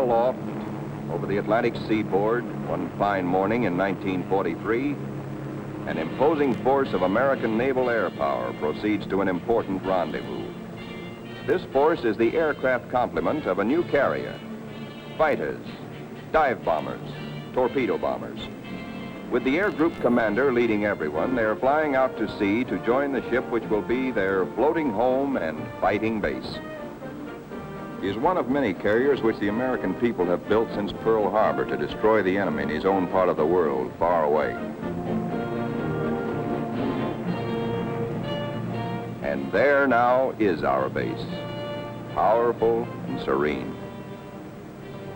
aloft over the Atlantic seaboard one fine morning in 1943, an imposing force of American naval air power proceeds to an important rendezvous. This force is the aircraft complement of a new carrier: fighters, dive bombers, torpedo bombers. With the air group commander leading everyone, they're flying out to sea to join the ship which will be their floating home and fighting base. He is one of many carriers which the American people have built since Pearl Harbor to destroy the enemy in his own part of the world, far away. And there now is our base, powerful and serene.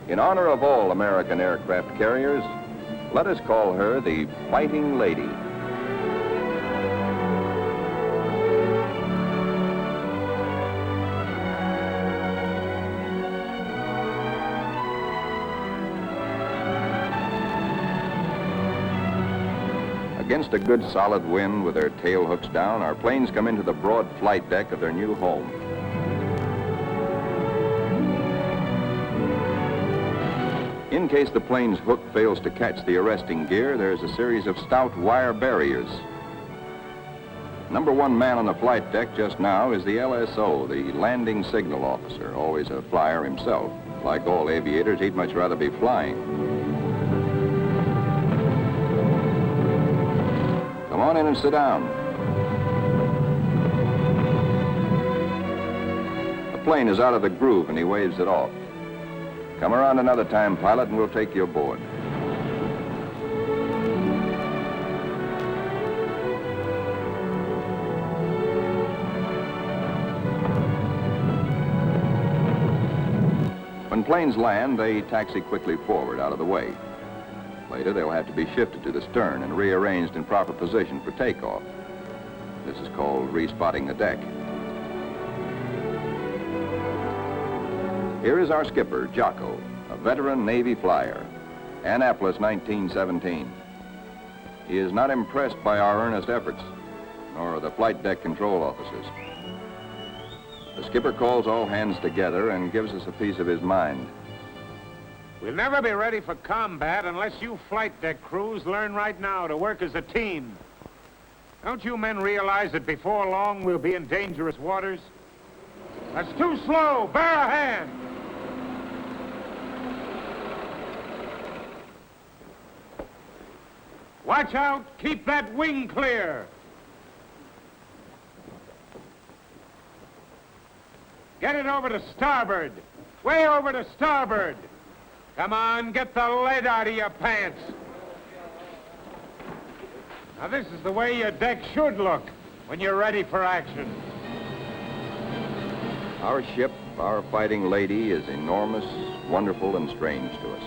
In honor of all American aircraft carriers, let us call her the Fighting Lady. Against a good solid wind with their tail hooks down, our planes come into the broad flight deck of their new home. In case the plane's hook fails to catch the arresting gear, there's a series of stout wire barriers. Number one man on the flight deck just now is the LSO, the landing signal officer, always a flyer himself. Like all aviators, he'd much rather be flying. Come on in and sit down. The plane is out of the groove and he waves it off. Come around another time, pilot, and we'll take you aboard. When planes land, they taxi quickly forward out of the way. Later, they'll have to be shifted to the stern and rearranged in proper position for takeoff. This is called respotting the deck. Here is our skipper, Jocko, a veteran Navy flyer, Annapolis, 1917. He is not impressed by our earnest efforts, nor the flight deck control officers. The skipper calls all hands together and gives us a piece of his mind. We'll never be ready for combat unless you flight deck crews learn right now to work as a team. Don't you men realize that before long we'll be in dangerous waters? That's too slow. Bear a hand. Watch out. Keep that wing clear. Get it over to starboard. Way over to starboard. Come on, get the lead out of your pants. Now, this is the way your deck should look when you're ready for action. Our ship, our Fighting Lady, is enormous, wonderful, and strange to us.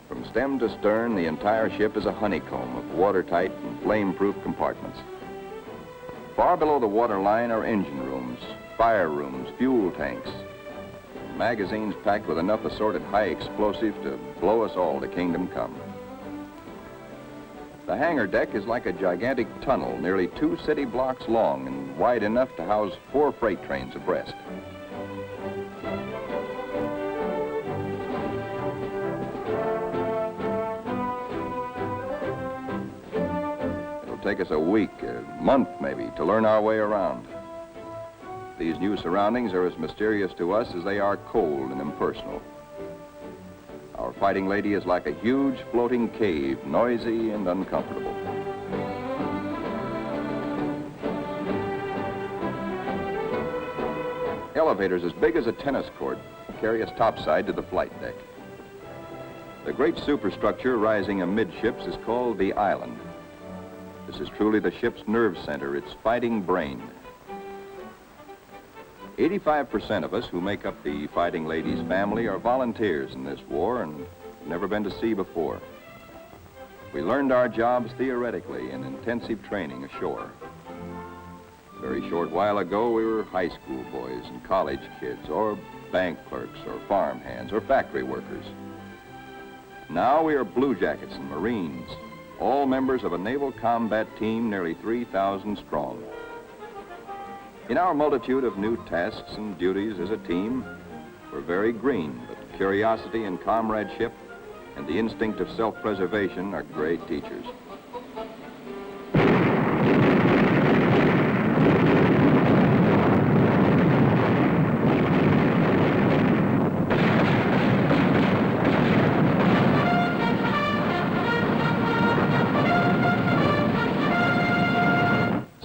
From stem to stern, the entire ship is a honeycomb of watertight and flame-proof compartments. Far below the waterline are engine rooms, fire rooms, fuel tanks, magazines packed with enough assorted high explosive to blow us all to kingdom come. The hangar deck is like a gigantic tunnel, nearly 2 city blocks long and wide enough to house 4 freight trains abreast. It'll take us a week, a month maybe, to learn our way around. These new surroundings are as mysterious to us as they are cold and impersonal. Our Fighting Lady is like a huge floating cave, noisy and uncomfortable. Elevators as big as a tennis court carry us topside to the flight deck. The great superstructure rising amidships is called the island. This is truly the ship's nerve center, its fighting brain. 85% of us who make up the Fighting Lady's family are volunteers in this war and have never been to sea before. We learned our jobs theoretically in intensive training ashore. A very short while ago, we were high school boys and college kids, or bank clerks, or farm hands, or factory workers. Now we are blue jackets and Marines, all members of a naval combat team nearly 3,000 strong. In our multitude of new tasks and duties as a team, we're very green, but curiosity and comradeship, and the instinct of self-preservation are great teachers.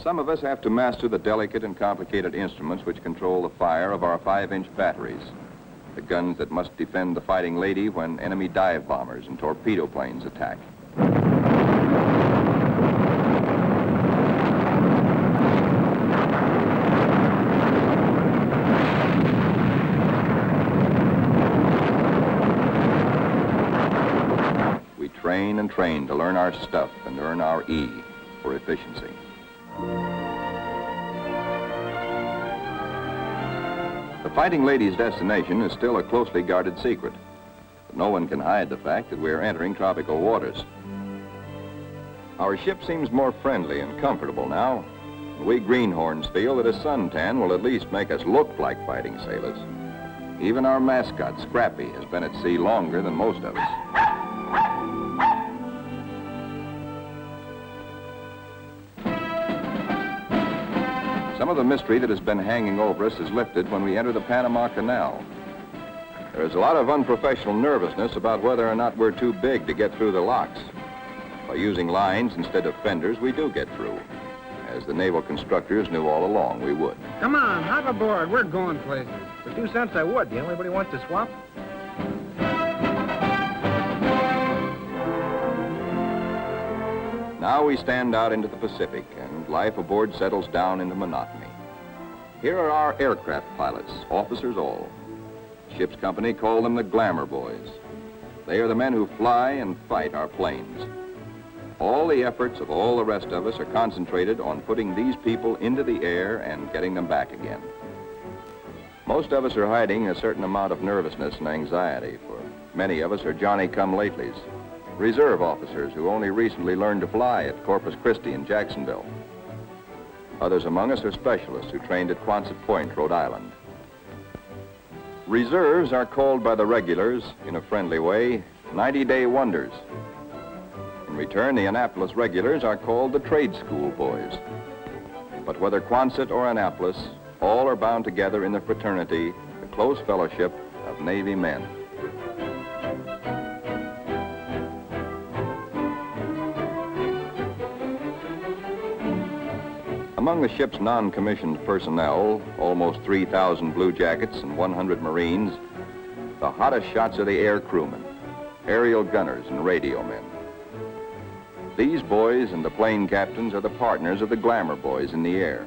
Some of us have to master the delicate and complicated instruments which control the fire of our 5-inch batteries, the guns that must defend the Fighting Lady when enemy dive bombers and torpedo planes attack. We train and train to learn our stuff and earn our E for efficiency. The Fighting Lady's destination is still a closely guarded secret, but no one can hide the fact that we're entering tropical waters. Our ship seems more friendly and comfortable now, and we greenhorns feel that a suntan will at least make us look like fighting sailors. Even our mascot, Scrappy, has been at sea longer than most of us. Some of the mystery that has been hanging over us is lifted when we enter the Panama Canal. There is a lot of unprofessional nervousness about whether or not we're too big to get through the locks. By using lines instead of fenders, we do get through, as the naval constructors knew all along we would. Come on, hop aboard. We're going places. For 2 cents, I would. Do anybody want to swap? Now we stand out into the Pacific, and life aboard settles down into monotony. Here are our aircraft pilots, officers all. Ship's company call them the glamour boys. They are the men who fly and fight our planes. All the efforts of all the rest of us are concentrated on putting these people into the air and getting them back again. Most of us are hiding a certain amount of nervousness and anxiety, for many of us are Johnny-come-latelys, reserve officers who only recently learned to fly at Corpus Christi and Jacksonville. Others among us are specialists who trained at Quonset Point, Rhode Island. Reserves are called by the regulars, in a friendly way, 90-day wonders. In return, the Annapolis regulars are called the trade school boys. But whether Quonset or Annapolis, all are bound together in the fraternity, the close fellowship of Navy men. Among the ship's non-commissioned personnel, almost 3,000 blue jackets and 100 Marines, the hottest shots are the air crewmen, aerial gunners, and radio men. These boys and the plane captains are the partners of the glamour boys in the air.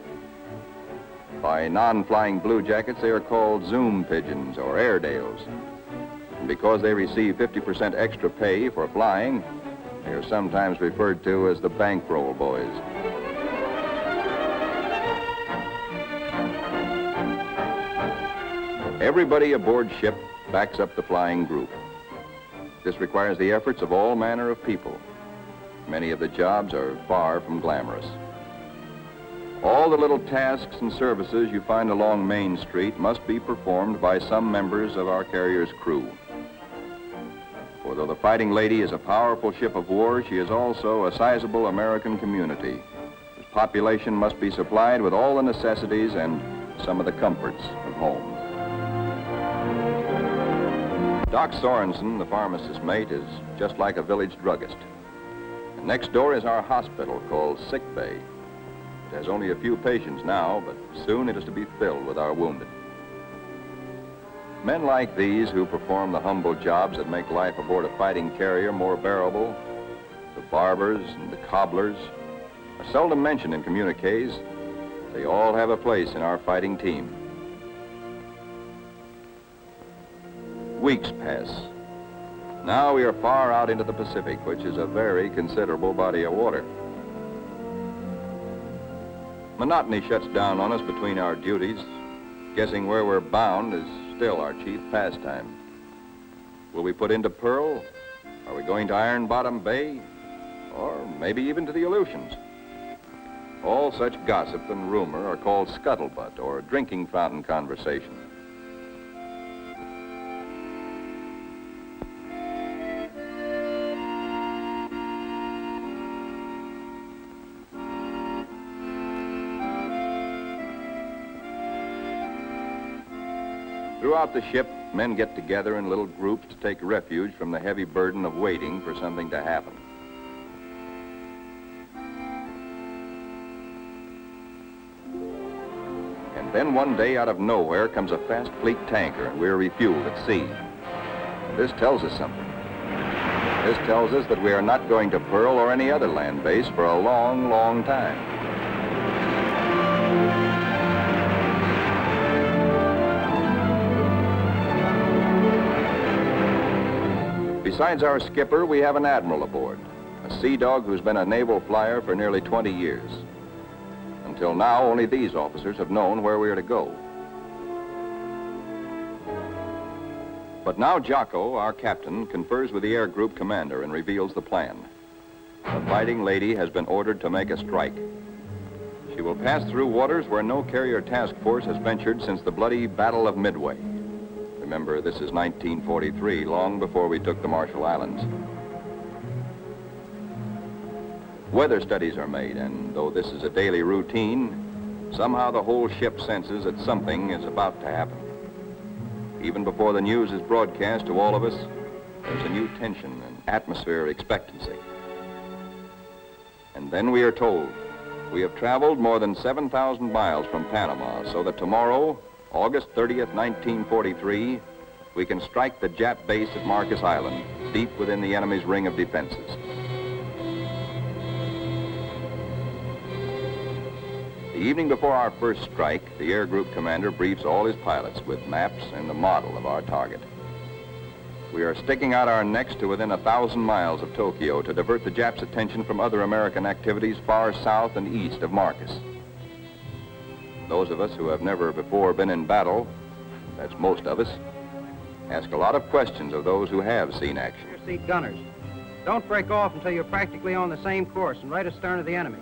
By non-flying blue jackets, they are called Zoom pigeons or Airedales. And because they receive 50% extra pay for flying, they are sometimes referred to as the bankroll boys. Everybody aboard ship backs up the flying group. This requires the efforts of all manner of people. Many of the jobs are far from glamorous. All the little tasks and services you find along Main Street must be performed by some members of our carrier's crew. For though the Fighting Lady is a powerful ship of war, she is also a sizable American community, whose population must be supplied with all the necessities and some of the comforts of home. Doc Sorensen, the pharmacist's mate, is just like a village druggist. And next door is our hospital called Sick Bay. It has only a few patients now, but soon it is to be filled with our wounded. Men like these who perform the humble jobs that make life aboard a fighting carrier more bearable, the barbers and the cobblers, are seldom mentioned in communiques. They all have a place in our fighting team. Weeks pass. Now we are far out into the Pacific, which is a very considerable body of water. Monotony shuts down on us between our duties. Guessing where we're bound is still our chief pastime. Will we put into Pearl? Are we going to Iron Bottom Bay? Or maybe even to the Aleutians? All such gossip and rumor are called scuttlebutt or drinking fountain conversation. Throughout the ship, men get together in little groups to take refuge from the heavy burden of waiting for something to happen. And then one day, out of nowhere, comes a fast fleet tanker, and we're refueled at sea. This tells us something. This tells us that we are not going to Pearl or any other land base for a long, long time. Besides our skipper, we have an admiral aboard, a sea dog who's been a naval flyer for nearly 20 years. Until now, only these officers have known where we are to go. But now Jocko, our captain, confers with the air group commander and reveals the plan. The Fighting Lady has been ordered to make a strike. She will pass through waters where no carrier task force has ventured since the bloody Battle of Midway. Remember, this is 1943, long before we took the Marshall Islands. Weather studies are made, and though this is a daily routine, somehow the whole ship senses that something is about to happen. Even before the news is broadcast to all of us, there's a new tension and atmosphere of expectancy. And then we are told we have traveled more than 7,000 miles from Panama, so that tomorrow, August 30th, 1943, we can strike the Jap base at Marcus Island, deep within the enemy's ring of defenses. The evening before our first strike, the air group commander briefs all his pilots with maps and the model of our target. We are sticking out our necks to within 1,000 miles of Tokyo to divert the Japs' attention from other American activities far south and east of Marcus. Those of us who have never before been in battle, that's most of us, ask a lot of questions of those who have seen action. Seat gunners. Don't break off until you're practically on the same course and right astern of the enemy.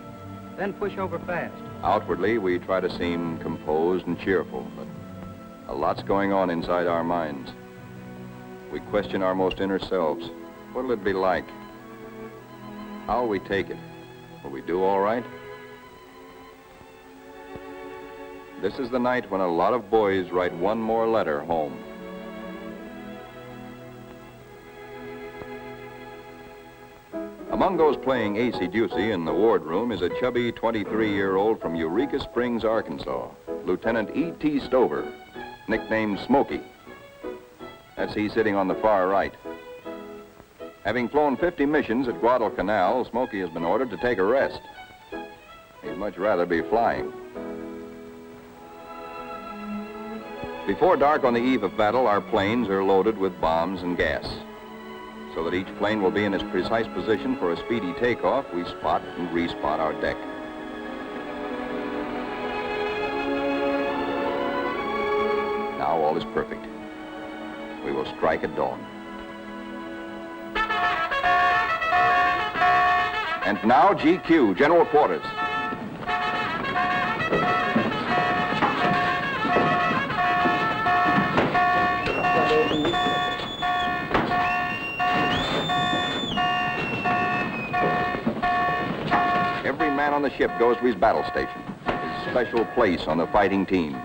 Then push over fast. Outwardly, we try to seem composed and cheerful, but a lot's going on inside our minds. We question our most inner selves. What'll it be like? How'll we take it? Will we do all right? This is the night when a lot of boys write one more letter home. Among those playing acey-deucey in the wardroom is a chubby 23-year-old from Eureka Springs, Arkansas, Lieutenant E.T. Stover, nicknamed Smokey. That's he sitting on the far right. Having flown 50 missions at Guadalcanal, Smokey has been ordered to take a rest. He'd much rather be flying. Before dark on the eve of battle, our planes are loaded with bombs and gas. So that each plane will be in its precise position for a speedy takeoff, we spot and respot our deck. Now all is perfect. We will strike at dawn. And now GQ, General Quarters. Every man on the ship goes to his battle station, his special place on the fighting team.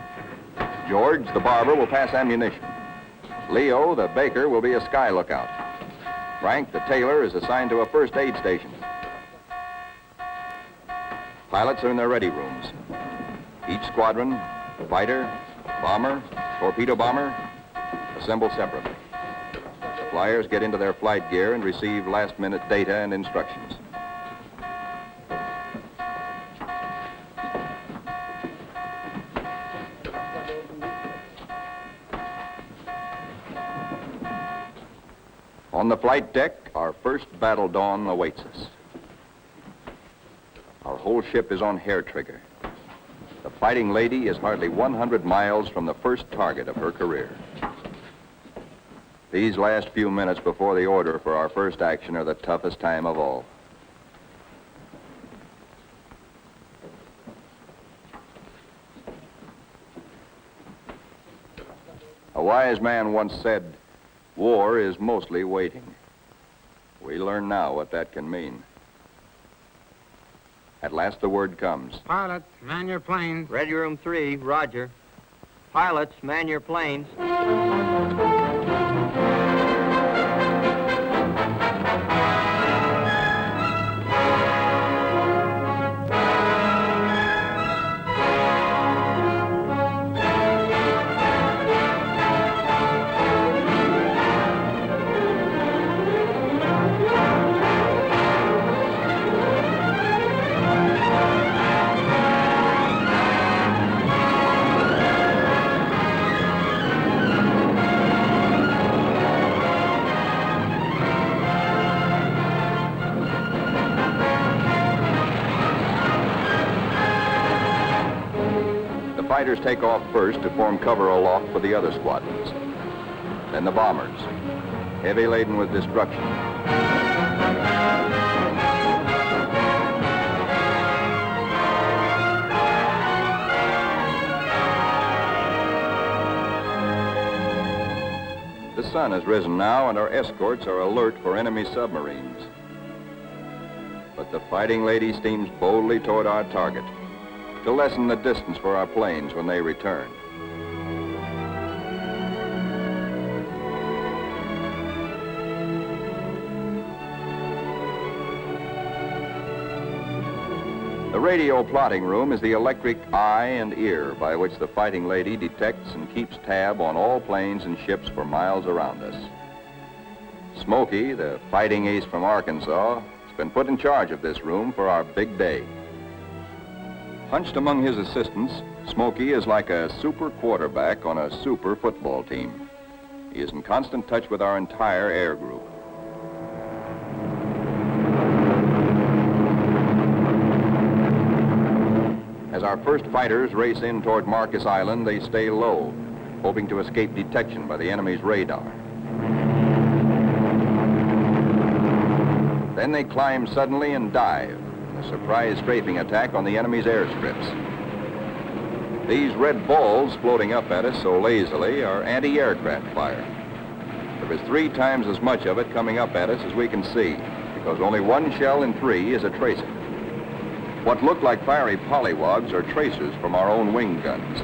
George, the barber, will pass ammunition. Leo, the baker, will be a sky lookout. Frank, the tailor, is assigned to a first aid station. Pilots are in their ready rooms. Each squadron, fighter, bomber, torpedo bomber, assemble separately. Flyers get into their flight gear and receive last-minute data and instructions. On the flight deck, our first battle dawn awaits us. Our whole ship is on hair trigger. The Fighting Lady is hardly 100 miles from the first target of her career. These last few minutes before the order for our first action are the toughest time of all. A wise man once said, "War is mostly waiting." We learn now what that can mean. At last the word comes. Pilot, man your plane. Ready room 3, roger. Pilots, man your planes. The fighters take off first to form cover aloft for the other squadrons. Then the bombers, heavy laden with destruction. The sun has risen now, and our escorts are alert for enemy submarines. But the Fighting Lady steams boldly toward our target to lessen the distance for our planes when they return. The radio plotting room is the electric eye and ear by which the Fighting Lady detects and keeps tab on all planes and ships for miles around us. Smokey, the fighting ace from Arkansas, has been put in charge of this room for our big day. Hunched among his assistants, Smokey is like a super quarterback on a super football team. He is in constant touch with our entire air group. As our first fighters race in toward Marcus Island, they stay low, hoping to escape detection by the enemy's radar. Then they climb suddenly and dive. A surprise strafing attack on the enemy's airstrips. These red balls floating up at us so lazily are anti-aircraft fire. There is 3 times as much of it coming up at us as we can see, because only 1 shell in 3 is a tracer. What look like fiery pollywogs are tracers from our own wing guns.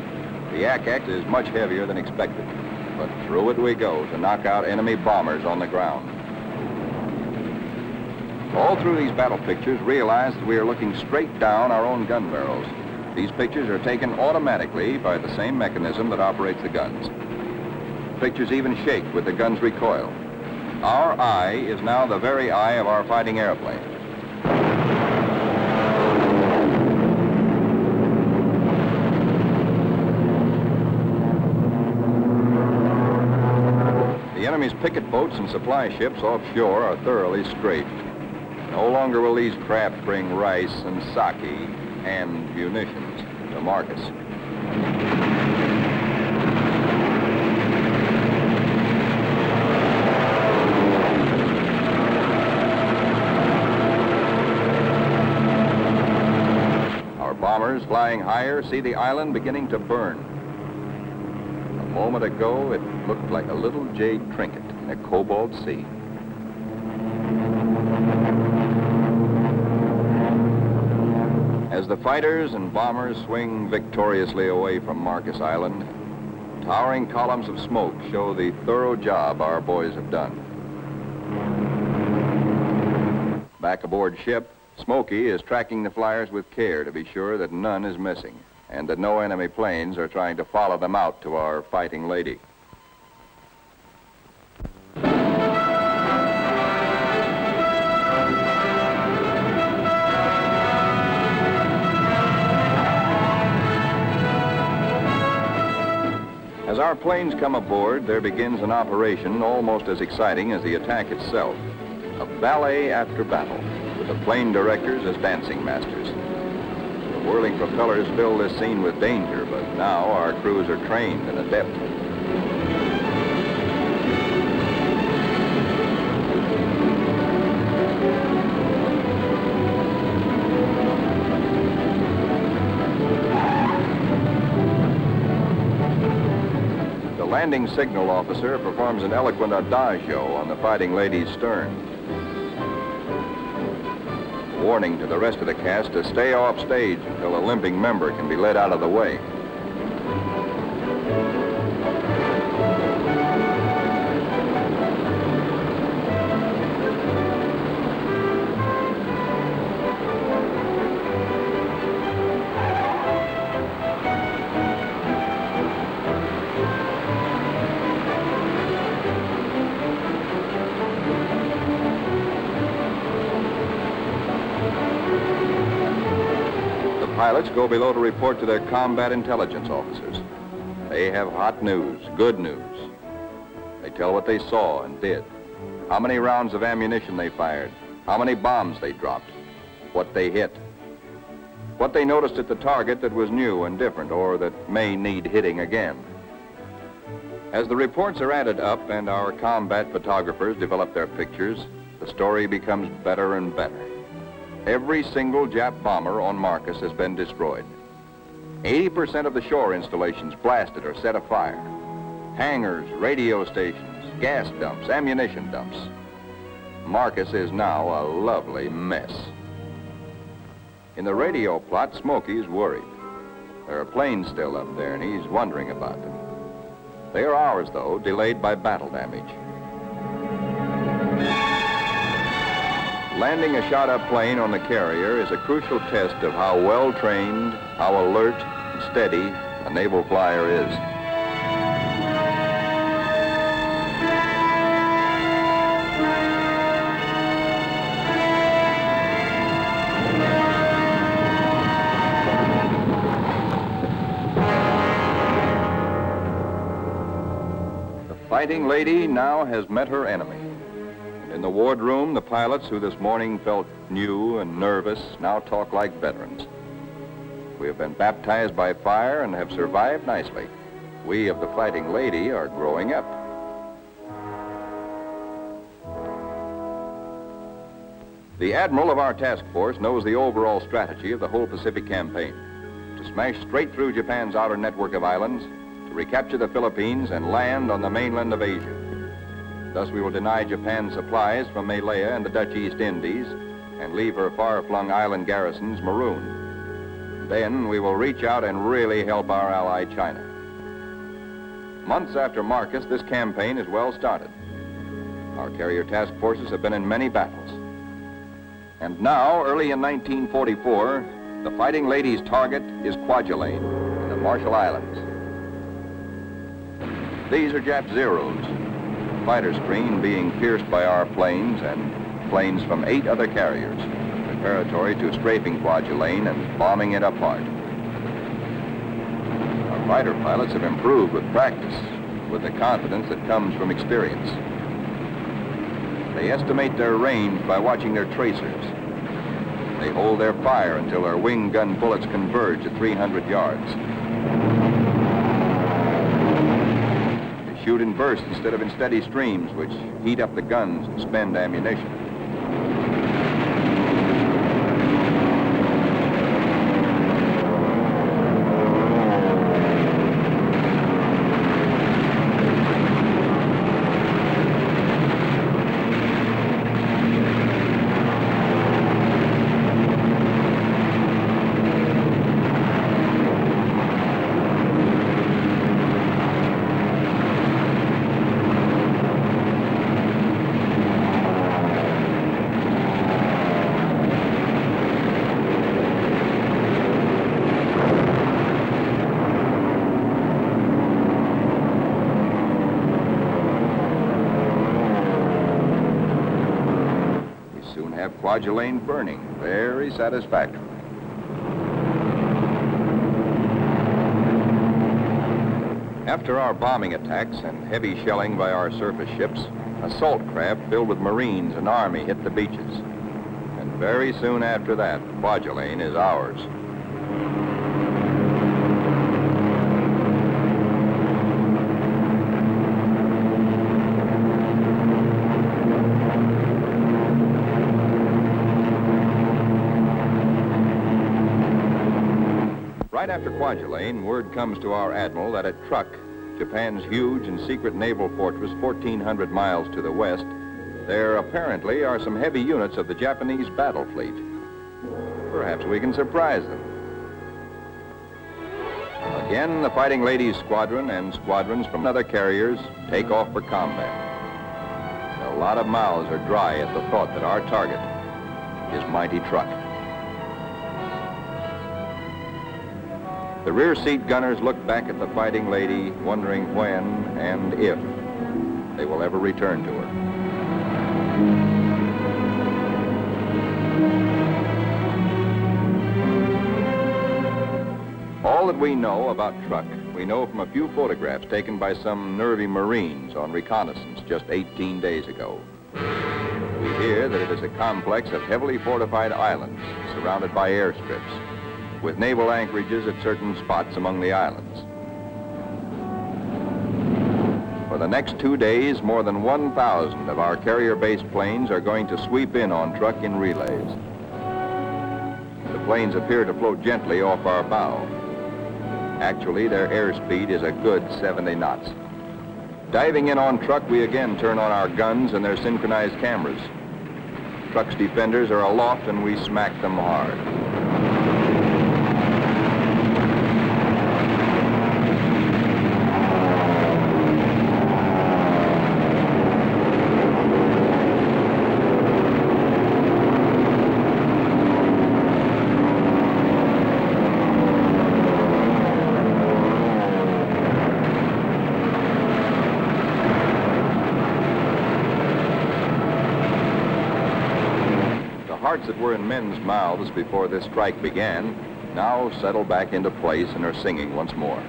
The Ack is much heavier than expected, but through it we go to knock out enemy bombers on the ground. All through these battle pictures, realize that we are looking straight down our own gun barrels. These pictures are taken automatically by the same mechanism that operates the guns. Pictures even shake with the gun's recoil. Our eye is now the very eye of our fighting airplane. The enemy's picket boats and supply ships offshore are thoroughly strafed. No longer will these craft bring rice and sake and munitions to Marcus. Our bombers flying higher see the island beginning to burn. A moment ago, it looked like a little jade trinket in a cobalt sea. As the fighters and bombers swing victoriously away from Marcus Island, towering columns of smoke show the thorough job our boys have done. Back aboard ship, Smokey is tracking the flyers with care to be sure that none is missing and that no enemy planes are trying to follow them out to our Fighting Lady. As our planes come aboard, there begins an operation almost as exciting as the attack itself. A ballet after battle, with the plane directors as dancing masters. The whirling propellers fill this scene with danger, but now our crews are trained and adept. The landing signal officer performs an eloquent adagio on the Fighting Lady's stern, warning to the rest of the cast to stay off stage until a limping member can be led out of the way. pilots go below to report to their combat intelligence officers. They have hot news, good news. They tell what they saw and did, how many rounds of ammunition they fired, how many bombs they dropped, what they hit, what they noticed at the target that was new and different or that may need hitting again. As the reports are added up and our combat photographers develop their pictures, the story becomes better and better. Every single Jap bomber on Marcus has been destroyed. 80% of the shore installations blasted or set afire. Hangars, radio stations, gas dumps, ammunition dumps. Marcus is now a lovely mess. In the radio plot, Smokey's worried. There are planes still up there, and he's wondering about them. They are ours, though, delayed by battle damage. Landing a shot-up plane on the carrier is a crucial test of how well-trained, how alert and steady a naval flyer is. The Fighting Lady now has met her enemy. In the wardroom, the pilots who this morning felt new and nervous now talk like veterans. We have been baptized by fire and have survived nicely. We of the Fighting Lady are growing up. The admiral of our task force knows the overall strategy of the whole Pacific campaign: to smash straight through Japan's outer network of islands, to recapture the Philippines and land on the mainland of Asia. Thus, we will deny Japan supplies from Malaya and the Dutch East Indies and leave her far-flung island garrisons marooned. Then we will reach out and really help our ally China. Months after Marcus, this campaign is well started. Our carrier task forces have been in many battles. And now, early in 1944, the Fighting Lady's target is Kwajalein in the Marshall Islands. These are Jap Zeros. Fighter screen being pierced by our planes and planes from 8 other carriers, preparatory to strafing Kwajalein and bombing it apart. Our fighter pilots have improved with practice, with the confidence that comes from experience. They estimate their range by watching their tracers. They hold their fire until their wing gun bullets converge at 300 yards. Shoot in bursts instead of in steady streams, which heat up the guns and spend ammunition. Kwajalein burning, very satisfactory. After our bombing attacks and heavy shelling by our surface ships, assault craft filled with Marines and Army hit the beaches. And very soon after that, Kwajalein is ours. Right after Kwajalein, word comes to our admiral that at Truk, Japan's huge and secret naval fortress 1,400 miles to the west, there apparently are some heavy units of the Japanese battle fleet. Perhaps we can surprise them. Again, the Fighting Lady's squadron and squadrons from other carriers take off for combat. A lot of mouths are dry at the thought that our target is mighty Truk. The rear seat gunners look back at the Fighting Lady, wondering when and if they will ever return to her. All that we know about Truck, we know from a few photographs taken by some nervy Marines on reconnaissance just 18 days ago. We hear that it is a complex of heavily fortified islands surrounded by airstrips, with naval anchorages at certain spots among the islands. For the next 2 days, more than 1,000 of our carrier-based planes are going to sweep in on Truck in relays. The planes appear to float gently off our bow. Actually, their airspeed is a good 70 knots. Diving in on Truck, we again turn on our guns and their synchronized cameras. Truck's defenders are aloft and we smack them hard. Hearts that were in men's mouths before this strike began now settle back into place and are singing once more.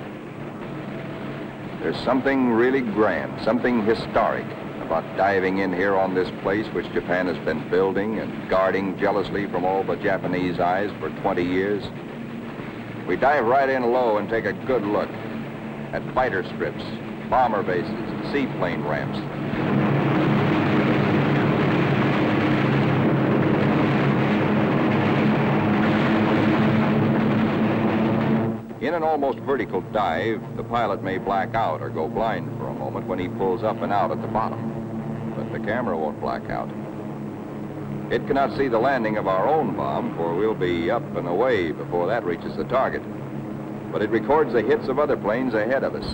There's something really grand, something historic about diving in here on this place which Japan has been building and guarding jealously from all but Japanese eyes for 20 years. We dive right in low and take a good look at fighter strips, bomber bases, and seaplane ramps. In an almost vertical dive, the pilot may black out or go blind for a moment when he pulls up and out at the bottom, but the camera won't black out. It cannot see the landing of our own bomb, for we'll be up and away before that reaches the target, but it records the hits of other planes ahead of us.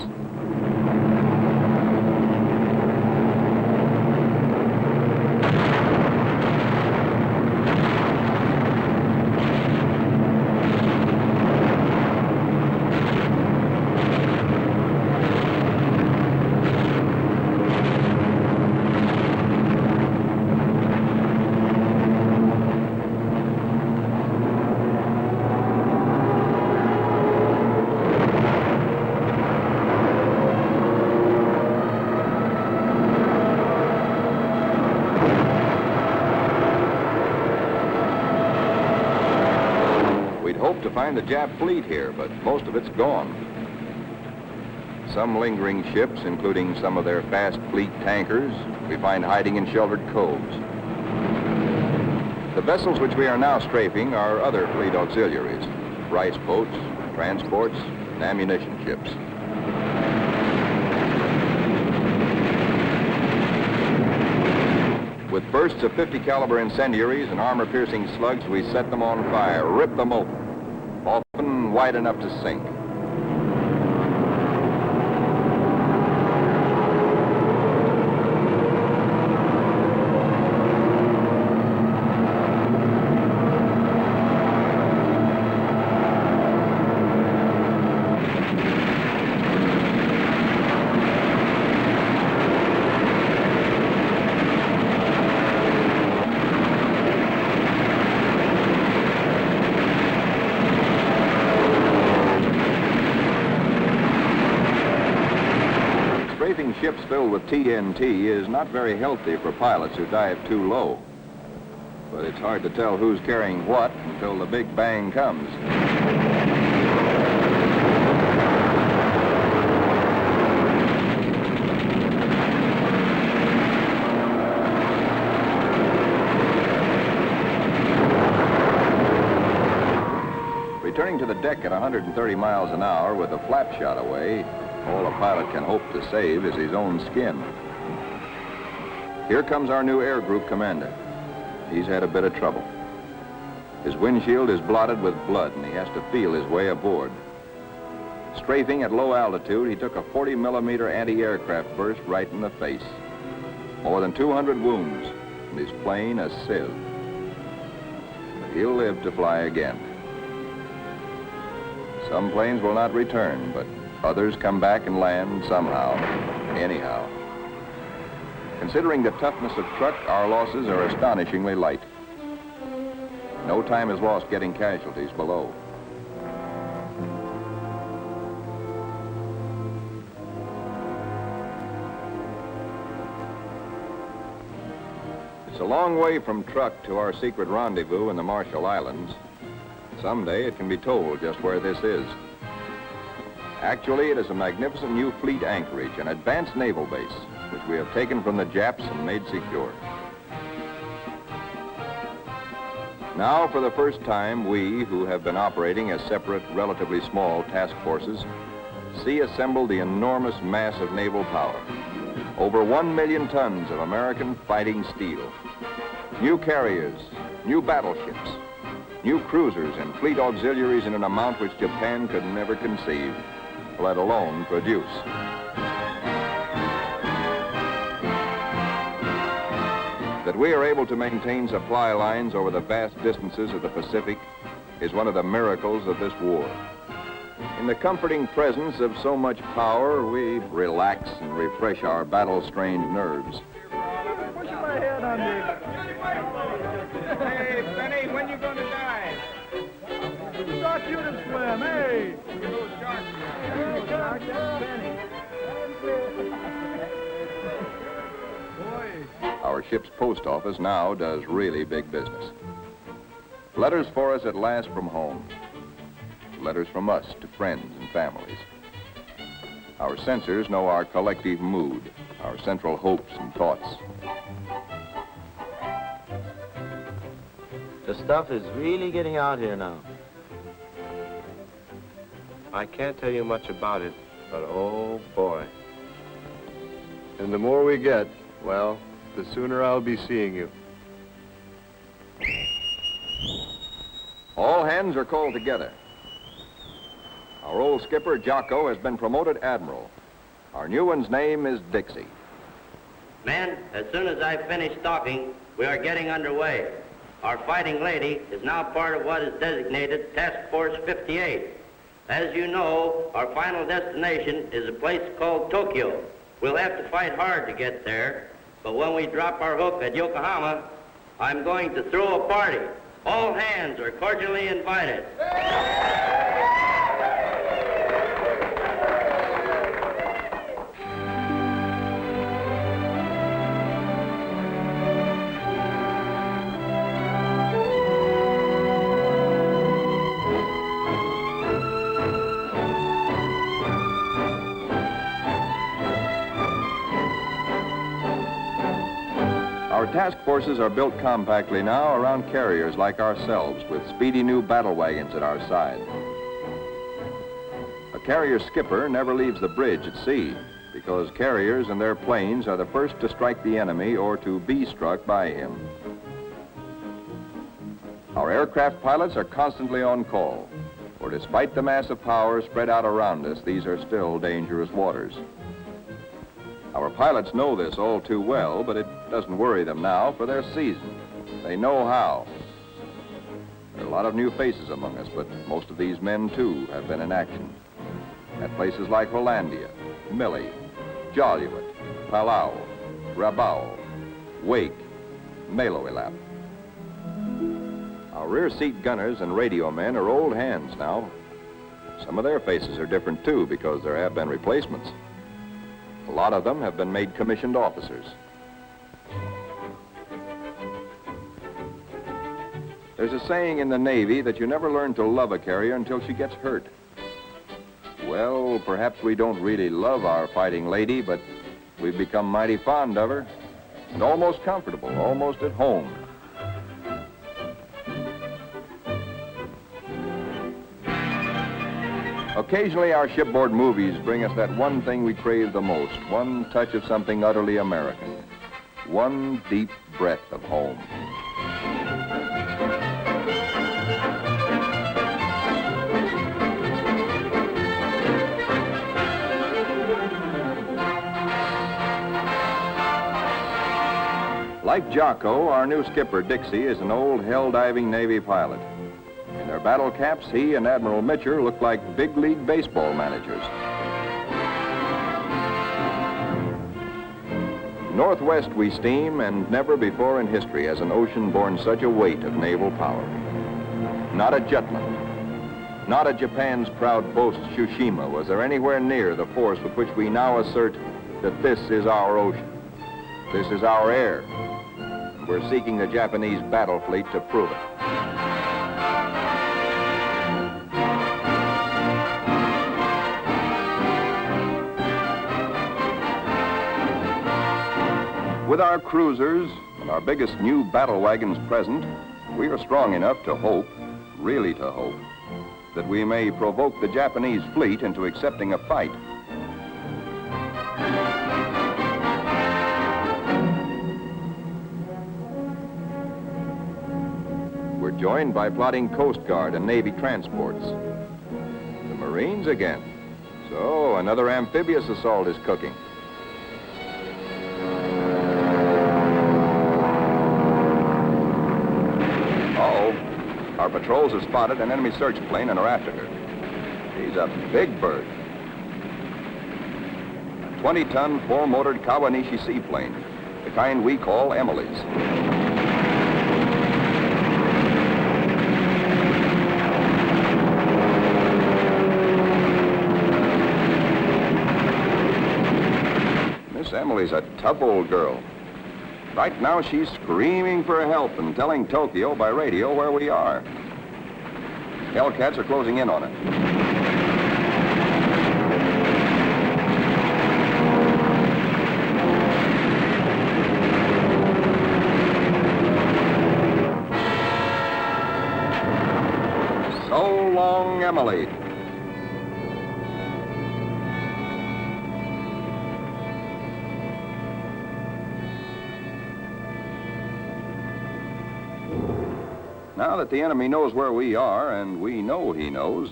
Hope to find the Jap fleet here, but most of it's gone. Some lingering ships, including some of their fast fleet tankers, we find hiding in sheltered coves. The vessels which we are now strafing are other fleet auxiliaries, rice boats, transports, and ammunition ships. With bursts of 50 caliber incendiaries and armor-piercing slugs, we set them on fire, rip them open, often wide enough to sink. Strafing ships filled with TNT is not very healthy for pilots who dive too low. But it's hard to tell who's carrying what until the big bang comes. Returning to the deck at 130 miles an hour with a flap shot away, all a pilot can hope to save is his own skin. Here comes our new air group commander. He's had a bit of trouble. His windshield is blotted with blood and he has to feel his way aboard. Strafing at low altitude, he took a 40-millimeter anti-aircraft burst right in the face. More than 200 wounds, and his plane a sieve. But he'll live to fly again. Some planes will not return, but others come back and land somehow, anyhow. Considering the toughness of Truck, our losses are astonishingly light. No time is lost getting casualties below. It's a long way from Truk to our secret rendezvous in the Marshall Islands. Someday it can be told just where this is. Actually, it is a magnificent new fleet anchorage, an advanced naval base, which we have taken from the Japs and made secure. Now, for the first time, we, who have been operating as separate, relatively small task forces, see assembled the enormous mass of naval power. Over 1 million tons of American fighting steel. New carriers, new battleships, new cruisers and fleet auxiliaries in an amount which Japan could never conceive, let alone produce. That we are able to maintain supply lines over the vast distances of the Pacific is one of the miracles of this war. In the comforting presence of so much power, we relax and refresh our battle-strained nerves. Push my head under. Hey, Benny, when you going to die? Who taught you to swim, hey? Here comes Benny. Our ship's post office now does really big business. Letters for us at last from home. Letters from us to friends and families. Our censors know our collective mood, our central hopes and thoughts. The stuff is really getting out here now. I can't tell you much about it, but oh boy. And the more we get, well, the sooner I'll be seeing you. All hands are called together. Our old skipper, Jocko, has been promoted admiral. Our new one's name is Dixie. Men, as soon as I finish talking, we are getting underway. Our fighting lady is now part of what is designated Task Force 58. As you know, our final destination is a place called Tokyo. We'll have to fight hard to get there, but when we drop our hook at Yokohama, I'm going to throw a party. All hands are cordially invited. Our task forces are built compactly now around carriers like ourselves with speedy new battle wagons at our side. A carrier skipper never leaves the bridge at sea because carriers and their planes are the first to strike the enemy or to be struck by him. Our aircraft pilots are constantly on call, for despite the mass of power spread out around us, these are still dangerous waters. Our pilots know this all too well, but it doesn't worry them now, for they're seasoned. They know how. There are a lot of new faces among us, but most of these men, too, have been in action. At places like Hollandia, Millie, Joliet, Palau, Rabaul, Wake, Maloelap. Our rear seat gunners and radio men are old hands now. Some of their faces are different, too, because there have been replacements. A lot of them have been made commissioned officers. There's a saying in the Navy that you never learn to love a carrier until she gets hurt. Well, perhaps we don't really love our fighting lady, but we've become mighty fond of her and almost comfortable, almost at home. Occasionally, our shipboard movies bring us that one thing we crave the most, one touch of something utterly American, one deep breath of home. Like Jocko, our new skipper, Dixie, is an old hell-diving Navy pilot. In their battle caps, he and Admiral Mitcher look like big league baseball managers. Northwest we steam, and never before in history has an ocean borne such a weight of naval power. Not at Jutland, not at Japan's proud boast Tsushima was there anywhere near the force with which we now assert that this is our ocean, this is our air, We're seeking the Japanese battle fleet to prove it. With our cruisers and our biggest new battle wagons present, we are strong enough to hope, really to hope, that we may provoke the Japanese fleet into accepting a fight. We're joined by plotting Coast Guard and Navy transports. The Marines again. So another amphibious assault is cooking. Our patrols have spotted an enemy search plane and are after her. She's a big bird. A 20-ton, four-motored Kawanishi seaplane, the kind we call Emily's. Miss Emily's a tough old girl. Right now, she's screaming for help and telling Tokyo by radio where we are. Hellcats are closing in on her. So long, Emily. Now that the enemy knows where we are, and we know he knows,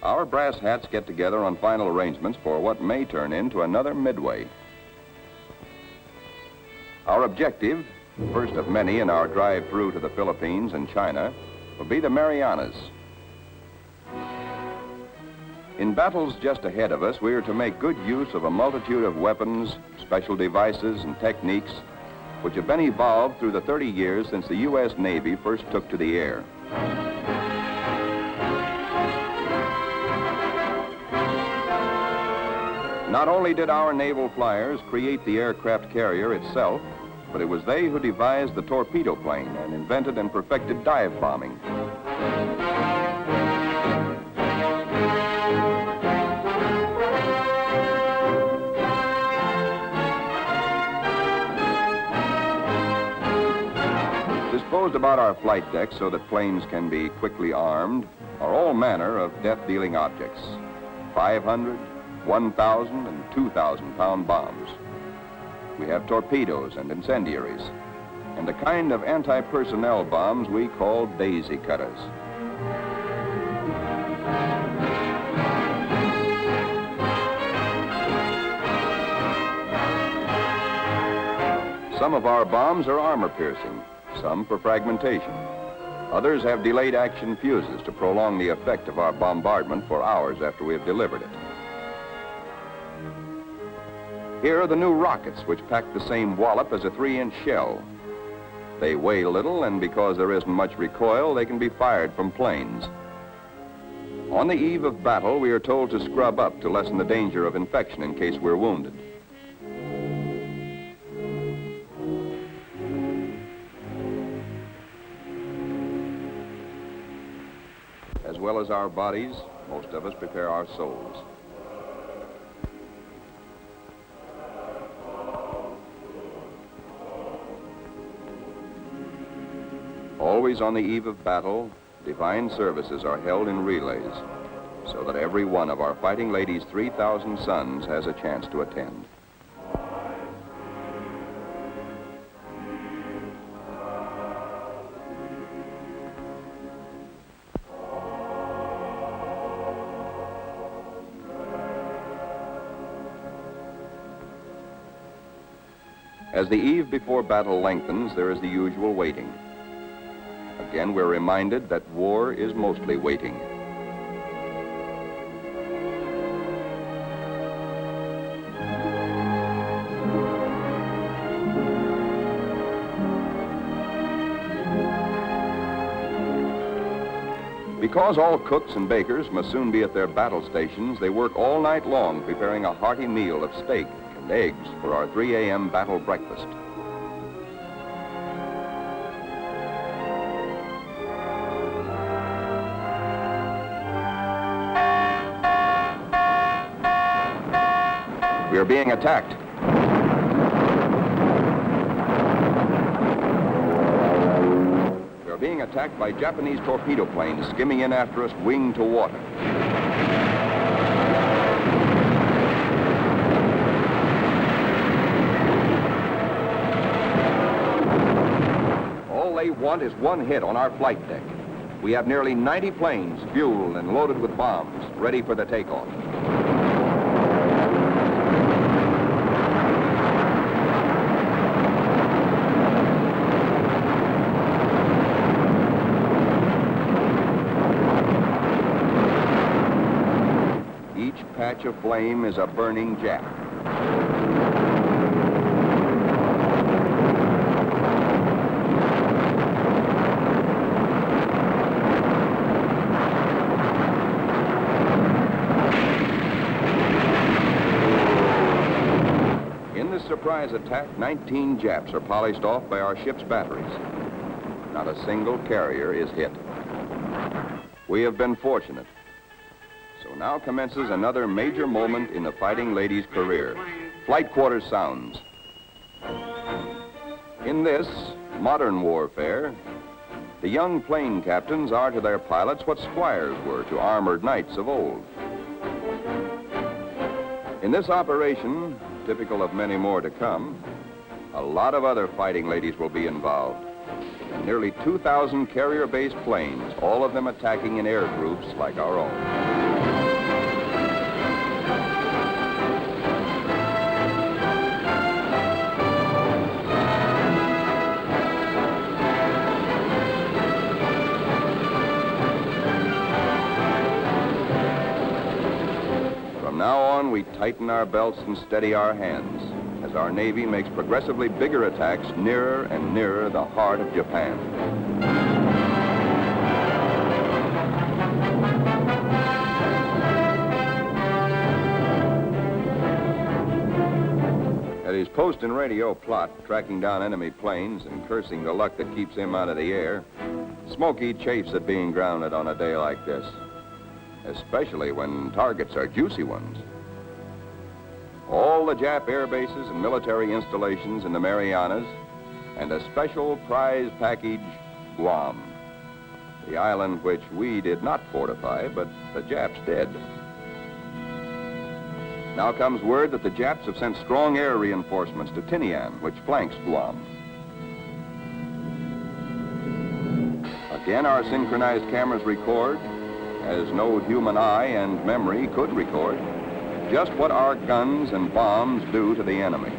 our brass hats get together on final arrangements for what may turn into another Midway. Our objective, first of many in our drive through to the Philippines and China, will be the Marianas. In battles just ahead of us, we are to make good use of a multitude of weapons, special devices, and techniques which have been evolved through the 30 years since the U.S. Navy first took to the air. Not only did our naval flyers create the aircraft carrier itself, but it was they who devised the torpedo plane and invented and perfected dive bombing. Disposed about our flight decks so that planes can be quickly armed are all manner of death-dealing objects. 500, 1,000, and 2,000-pound bombs. We have torpedoes and incendiaries, and a kind of anti-personnel bombs we call daisy cutters. Some of our bombs are armor-piercing, some for fragmentation. Others have delayed action fuses to prolong the effect of our bombardment for hours after we have delivered it. Here are the new rockets, which pack the same wallop as a 3-inch shell. They weigh little, and because there isn't much recoil, they can be fired from planes. On the eve of battle, we are told to scrub up to lessen the danger of infection in case we're wounded. As well as our bodies, most of us prepare our souls. Always on the eve of battle, divine services are held in relays, so that every one of our fighting ladies' 3,000 sons has a chance to attend. As the eve before battle lengthens, there is the usual waiting. Again, we're reminded that war is mostly waiting. Because all cooks and bakers must soon be at their battle stations, they work all night long preparing a hearty meal of steak and eggs for our 3 a.m. battle breakfast. We're being attacked. We're being attacked by Japanese torpedo planes skimming in after us, wing to water. All they want is one hit on our flight deck. We have nearly 90 planes fueled and loaded with bombs, ready for the takeoff. Each patch of flame is a burning Jap. In this surprise attack, 19 Japs are polished off by our ship's batteries. Not a single carrier is hit. We have been fortunate. So now commences another major moment in the fighting lady's career. Flight quarters sounds. In this modern warfare, the young plane captains are to their pilots what squires were to armored knights of old. In this operation, typical of many more to come, a lot of other fighting ladies will be involved. And nearly 2,000 carrier-based planes, all of them attacking in air groups like our own. From now on, we tighten our belts and steady our hands as our Navy makes progressively bigger attacks nearer and nearer the heart of Japan. At his post and radio plot, tracking down enemy planes and cursing the luck that keeps him out of the air, Smokey chafes at being grounded on a day like this, especially when targets are juicy ones. All the Jap air bases and military installations in the Marianas, and a special prize package, Guam, the island which we did not fortify, but the Japs did. Now comes word that the Japs have sent strong air reinforcements to Tinian, which flanks Guam. Again, our synchronized cameras record, as no human eye and memory could record, just what our guns and bombs do to the enemy.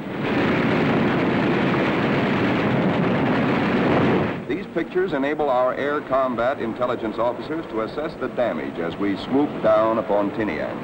These pictures enable our air combat intelligence officers to assess the damage as we swoop down upon Tinian.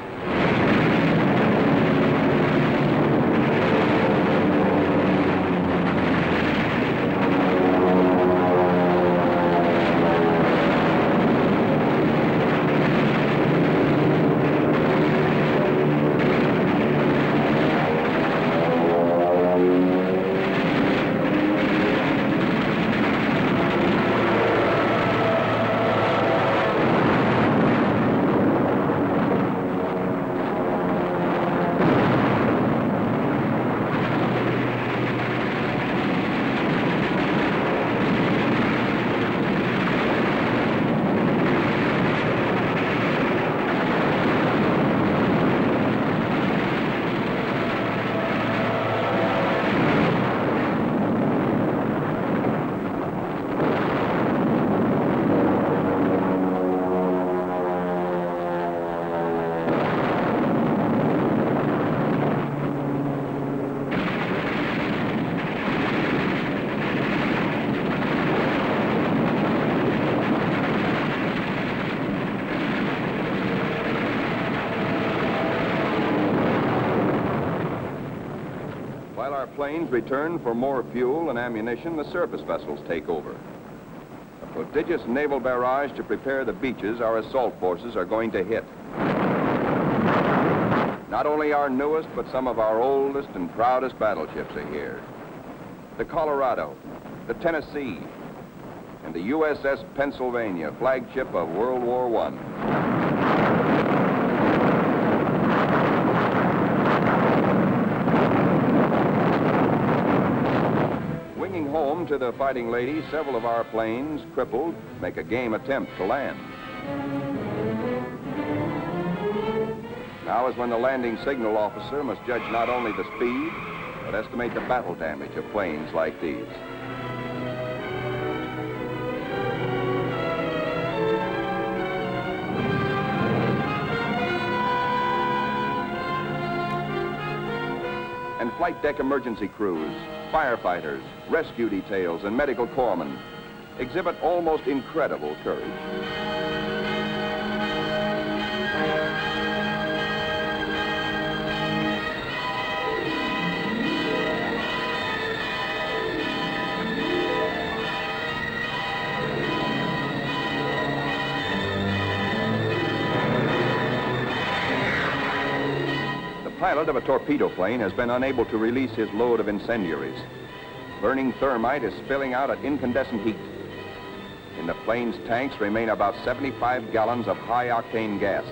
While our planes return for more fuel and ammunition, the surface vessels take over. A prodigious naval barrage to prepare the beaches our assault forces are going to hit. Not only our newest, but some of our oldest and proudest battleships are here. The Colorado, the Tennessee, and the USS Pennsylvania, flagship of World War I. home to the Fighting Lady, several of our planes, crippled, make a game attempt to land. Now is when the landing signal officer must judge not only the speed, but estimate the battle damage of planes like these. And flight deck emergency crews, firefighters, rescue details, and medical corpsmen exhibit almost incredible courage. The pilot of a torpedo plane has been unable to release his load of incendiaries. Burning thermite is spilling out at incandescent heat. In the plane's tanks remain about 75 gallons of high-octane gas.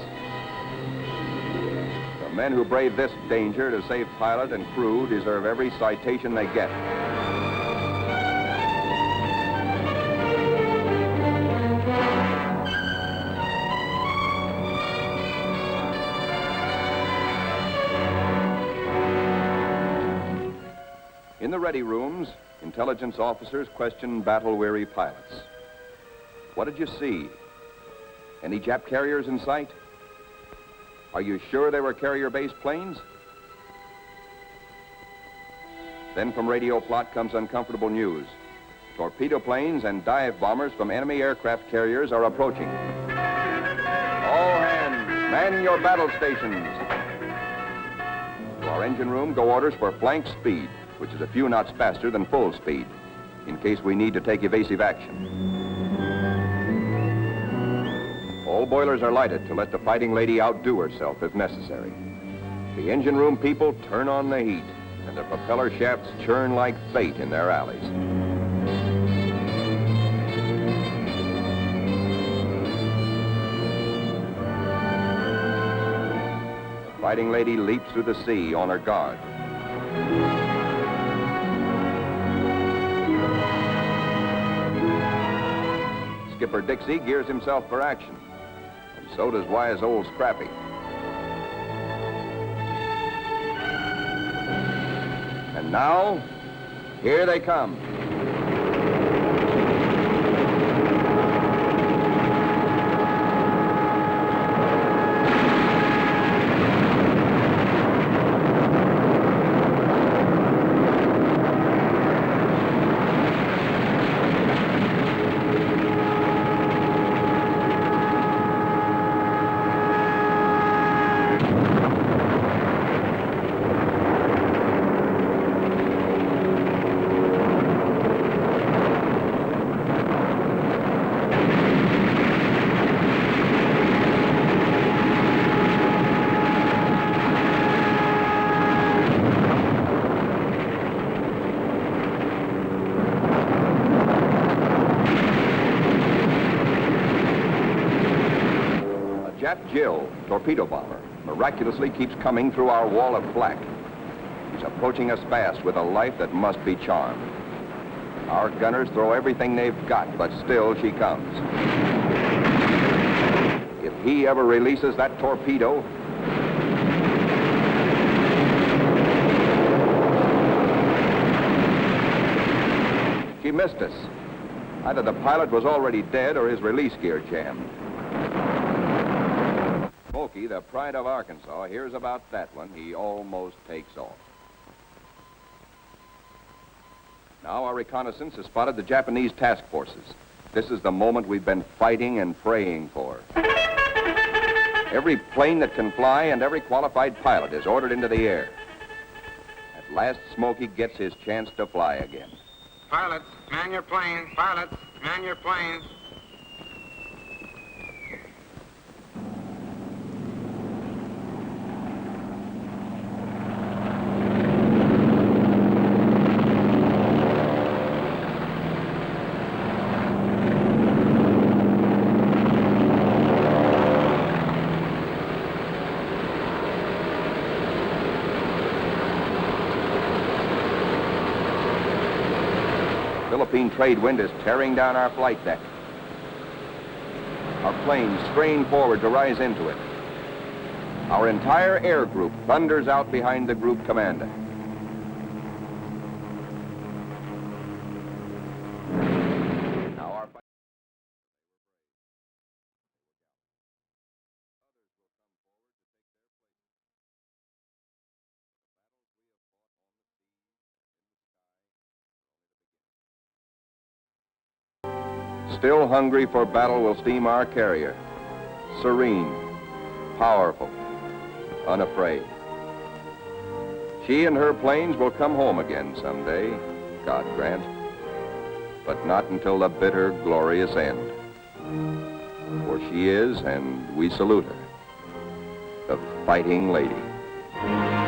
The men who brave this danger to save pilot and crew deserve every citation they get. In the ready rooms, intelligence officers question battle-weary pilots. What did you see? Any Jap carriers in sight? Are you sure they were carrier-based planes? Then from radio plot comes uncomfortable news. Torpedo planes and dive bombers from enemy aircraft carriers are approaching. All hands, man your battle stations. To our engine room go orders for flank speed, which is a few knots faster than full speed, in case we need to take evasive action. All boilers are lighted to let the Fighting Lady outdo herself if necessary. The engine room people turn on the heat, and the propeller shafts churn like fate in their alleys. The Fighting Lady leaps through the sea on her guard. Skipper Dixie gears himself for action, and so does wise old Scrappy. And now, here they come. Jill, torpedo bomber, miraculously keeps coming through our wall of flak. She's approaching us fast with a life that must be charmed. Our gunners throw everything they've got, but still she comes. If he ever releases that torpedo, she missed us. Either the pilot was already dead or his release gear jammed. Smokey, the pride of Arkansas, hears about that one. He almost takes off. Now our reconnaissance has spotted the Japanese task forces. This is the moment we've been fighting and praying for. Every plane that can fly and every qualified pilot is ordered into the air. At last, Smokey gets his chance to fly again. Pilots, man your plane. Pilots, man your plane. Philippine trade wind is tearing down our flight deck. Our planes strain forward to rise into it. Our entire air group thunders out behind the group commander. Now our Still hungry for battle will steam our carrier, serene, powerful, unafraid. She and her planes will come home again someday, God grant, but not until the bitter, glorious end. For she is, and we salute her, the Fighting Lady.